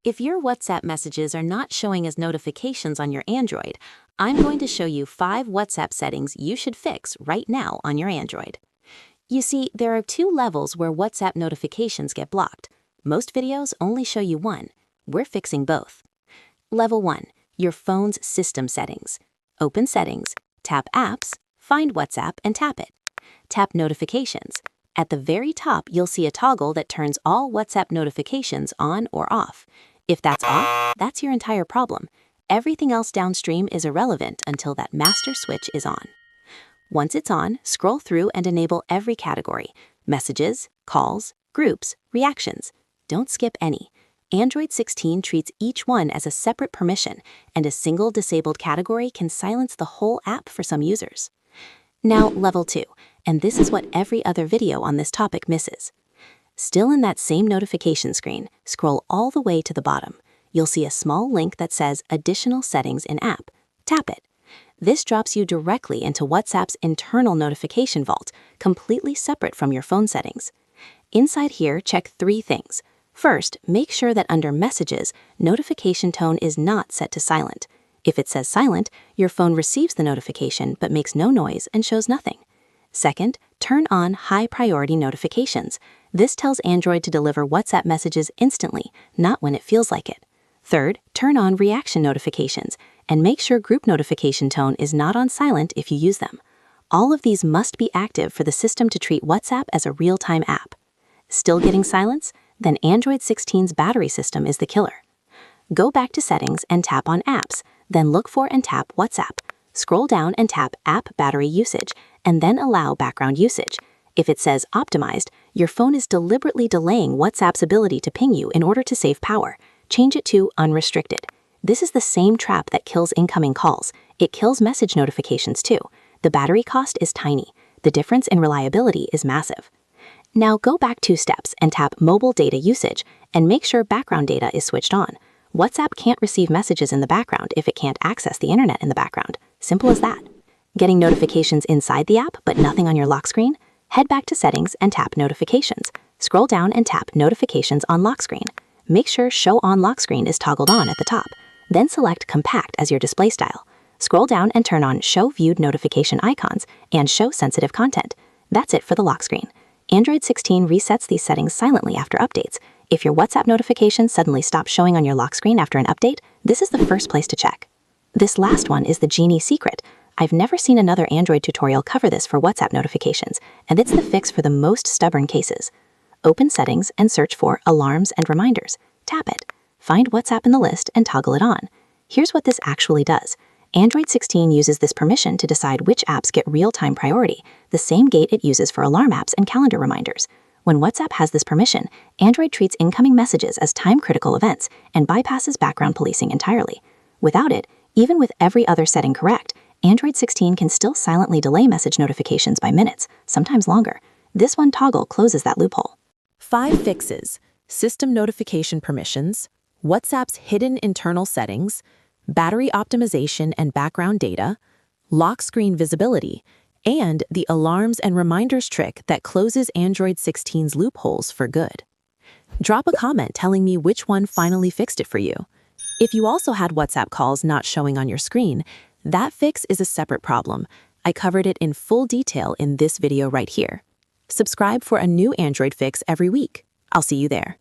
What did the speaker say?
If your WhatsApp messages are not showing as notifications on your Android, I'm going to show you 5 WhatsApp settings you should fix right now on your Android. You see, there are 2 levels where WhatsApp notifications get blocked. Most videos only show you one. We're fixing both. Level 1, your phone's system settings. Open Settings, tap Apps, find WhatsApp and tap it. Tap Notifications. At the very top, you'll see a toggle that turns all WhatsApp notifications on or off. If that's off, that's your entire problem. Everything else downstream is irrelevant until that master switch is on. Once it's on, scroll through and enable every category: messages, calls, groups, reactions. Don't skip any. Android 16 treats each one as a separate permission, and a single disabled category can silence the whole app for some users. Now, Level 2, and this is what every other video on this topic misses. Still in that same notification screen, scroll all the way to the bottom. You'll see a small link that says Additional Settings in App. Tap it. This drops you directly into WhatsApp's internal notification vault, completely separate from your phone settings. Inside here, check 3 things. First, make sure that under Messages, notification tone is not set to silent. If it says silent, your phone receives the notification but makes no noise and shows nothing. Second, turn on High Priority Notifications. This tells Android to deliver WhatsApp messages instantly, not when it feels like it. Third, turn on Reaction Notifications, and make sure Group Notification Tone is not on silent if you use them. All of these must be active for the system to treat WhatsApp as a real-time app. Still getting silence? Then Android 16's battery system is the killer. Go back to Settings and tap on Apps, then look for and tap WhatsApp. Scroll down and tap App Battery Usage, and then allow background usage. If it says Optimized, your phone is deliberately delaying WhatsApp's ability to ping you in order to save power. Change it to Unrestricted. This is the same trap that kills incoming calls. It kills message notifications too. The battery cost is tiny. The difference in reliability is massive. Now go back 2 steps and tap Mobile Data Usage, and make sure background data is switched on. WhatsApp can't receive messages in the background if it can't access the internet in the background. Simple as that. Getting notifications inside the app but nothing on your lock screen? Head back to Settings and tap Notifications. Scroll down and tap Notifications on lock screen. Make sure Show on Lock Screen is toggled on at the top. Then select Compact as your display style. Scroll down and turn on Show Viewed Notification Icons and Show Sensitive Content. That's it for the lock screen. Android 16 resets these settings silently after updates. If your WhatsApp notifications suddenly stop showing on your lock screen after an update, this is the first place to check. This last one is the Genie Secret. I've never seen another Android tutorial cover this for WhatsApp notifications, and it's the fix for the most stubborn cases. Open Settings and search for Alarms and Reminders. Tap it. Find WhatsApp in the list and toggle it on. Here's what this actually does. Android 16 uses this permission to decide which apps get real-time priority, the same gate it uses for alarm apps and calendar reminders. When WhatsApp has this permission, Android treats incoming messages as time-critical events and bypasses background policing entirely. Without it, even with every other setting correct, Android 16 can still silently delay message notifications by minutes, sometimes longer. This one toggle closes that loophole. 5 fixes: system notification permissions, WhatsApp's hidden internal settings, battery optimization and background data, lock screen visibility, and the alarms and reminders trick that closes Android 16's loopholes for good. Drop a comment telling me which one finally fixed it for you. If you also had WhatsApp calls not showing on your screen, that fix is a separate problem. I covered it in full detail in this video right here. Subscribe for a new Android fix every week. I'll see you there.